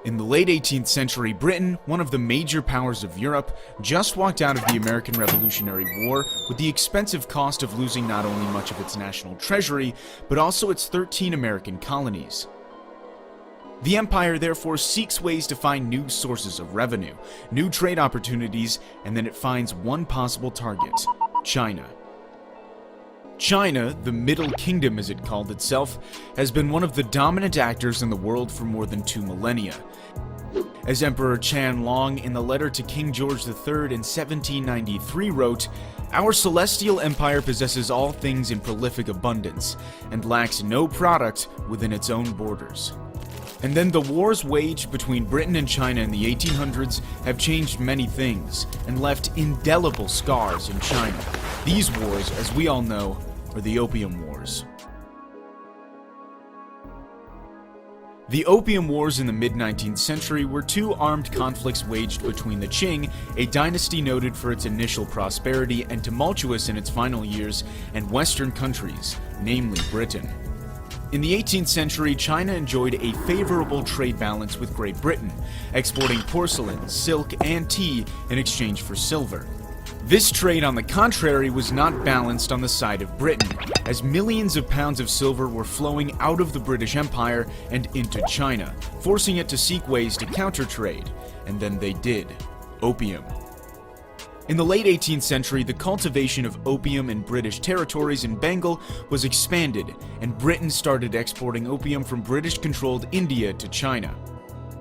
In the late 18th century, Britain, one of the major powers of Europe, just walked out of the American Revolutionary War with the expensive cost of losing not only much of its national treasury, but also its 13 American colonies. The empire therefore seeks ways to find new sources of revenue, new trade opportunities, and then it finds one possible target: China. China, the Middle Kingdom as it called itself, has been one of the dominant actors in the world for more than 2 millennia. As Emperor Qianlong in the letter to King George III in 1793 wrote, "Our celestial empire possesses all things in prolific abundance, and lacks no product within its own borders." And then the wars waged between Britain and China in the 1800s have changed many things, and left indelible scars in China. These wars, as we all know, are the Opium Wars. The Opium Wars in the mid-19th century were 2 armed conflicts waged between the Qing, a dynasty noted for its initial prosperity and tumultuous in its final years, and Western countries, namely Britain. In the 18th century, China enjoyed a favorable trade balance with Great Britain, exporting porcelain, silk, and tea in exchange for silver. This trade, on the contrary, was not balanced on the side of Britain, as millions of pounds of silver were flowing out of the British Empire and into China, forcing it to seek ways to counter-trade, and then they did: opium. In the late 18th century, the cultivation of opium in British territories in Bengal was expanded, and Britain started exporting opium from British-controlled India to China.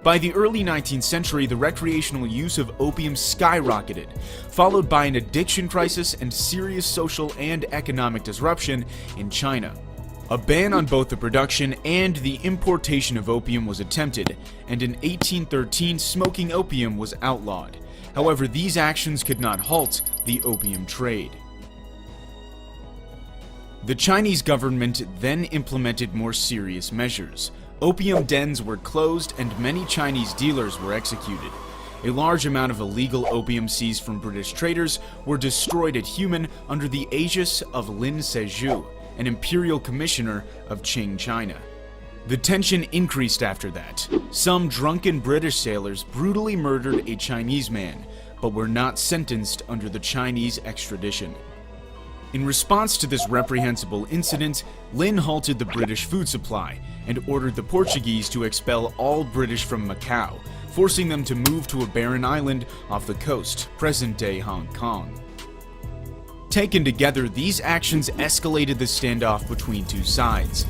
By the early 19th century, the recreational use of opium skyrocketed, followed by an addiction crisis and serious social and economic disruption in China. A ban on both the production and the importation of opium was attempted, and in 1813 smoking opium was outlawed. However, these actions could not halt the opium trade. The Chinese government then implemented more serious measures. Opium dens were closed and many Chinese dealers were executed. A large amount of illegal opium seized from British traders were destroyed at Human under the aegis of Lin Sezhu, an imperial commissioner of Qing China. The tension increased after that. Some drunken British sailors brutally murdered a Chinese man, but were not sentenced under the Chinese extradition. In response to this reprehensible incident, Lin halted the British food supply and ordered the Portuguese to expel all British from Macau, forcing them to move to a barren island off the coast, present-day Hong Kong. Taken together, these actions escalated the standoff between 2 sides.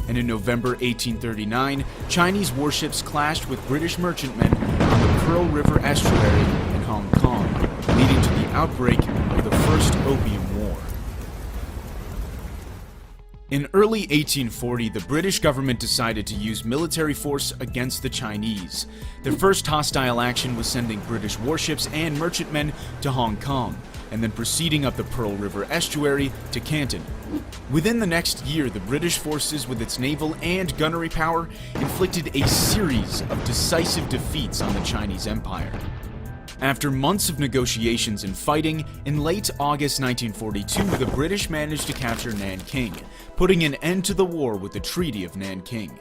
And in November 1839, Chinese warships clashed with British merchantmen on the Pearl River estuary in Hong Kong, leading to the outbreak of the First Opium War. In early 1840, the British government decided to use military force against the Chinese. Their first hostile action was sending British warships and merchantmen to Hong Kong, and then proceeding up the Pearl River estuary to Canton. Within the next year, the British forces, with its naval and gunnery power, inflicted a series of decisive defeats on the Chinese Empire. After months of negotiations and fighting, in late August 1942, the British managed to capture Nanking, putting an end to the war with the Treaty of Nanking.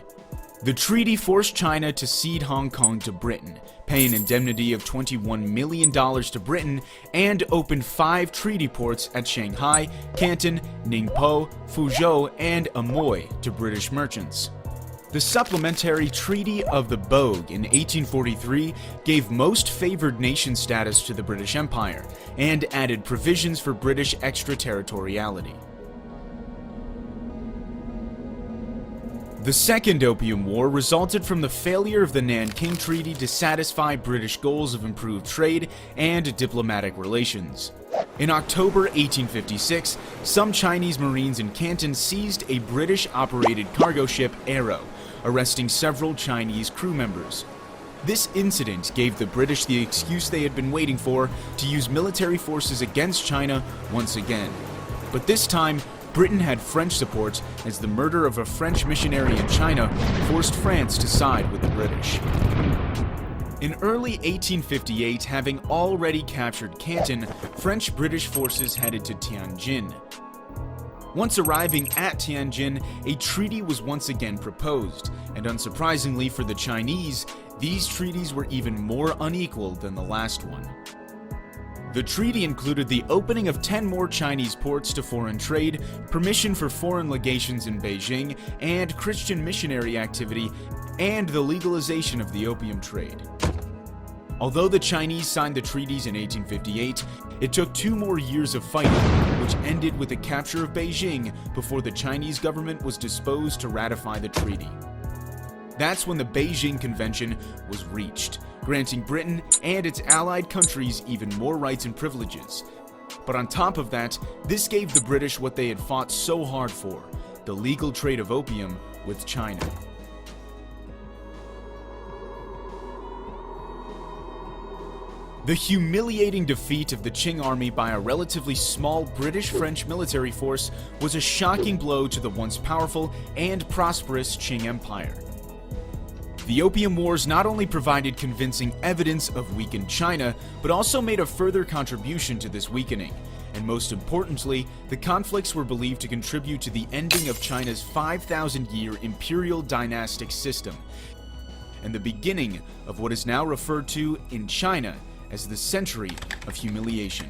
The treaty forced China to cede Hong Kong to Britain, pay an indemnity of $21 million to Britain, and opened 5 treaty ports at Shanghai, Canton, Ningpo, Fuzhou, and Amoy to British merchants. The supplementary Treaty of the Bogue in 1843 gave most favored nation status to the British Empire, and added provisions for British extraterritoriality. The Second Opium War resulted from the failure of the Nanking Treaty to satisfy British goals of improved trade and diplomatic relations. In October 1856, some Chinese Marines in Canton seized a British-operated cargo ship, Arrow, arresting several Chinese crew members. This incident gave the British the excuse they had been waiting for to use military forces against China once again. But this time, Britain had French support, as the murder of a French missionary in China forced France to side with the British. In early 1858, having already captured Canton, French-British forces headed to Tianjin. Once arriving at Tianjin, a treaty was once again proposed, and unsurprisingly for the Chinese, these treaties were even more unequal than the last one. The treaty included the opening of 10 more Chinese ports to foreign trade, permission for foreign legations in Beijing, and Christian missionary activity, and the legalization of the opium trade. Although the Chinese signed the treaties in 1858, it took 2 more years of fighting, which ended with the capture of Beijing before the Chinese government was disposed to ratify the treaty. That's when the Beijing Convention was reached, granting Britain and its allied countries even more rights and privileges. But on top of that, this gave the British what they had fought so hard for, the legal trade of opium with China. The humiliating defeat of the Qing army by a relatively small British-French military force was a shocking blow to the once powerful and prosperous Qing Empire. The Opium Wars not only provided convincing evidence of weakened China, but also made a further contribution to this weakening. And most importantly, the conflicts were believed to contribute to the ending of China's 5,000-year imperial dynastic system, and the beginning of what is now referred to in China as the Century of Humiliation.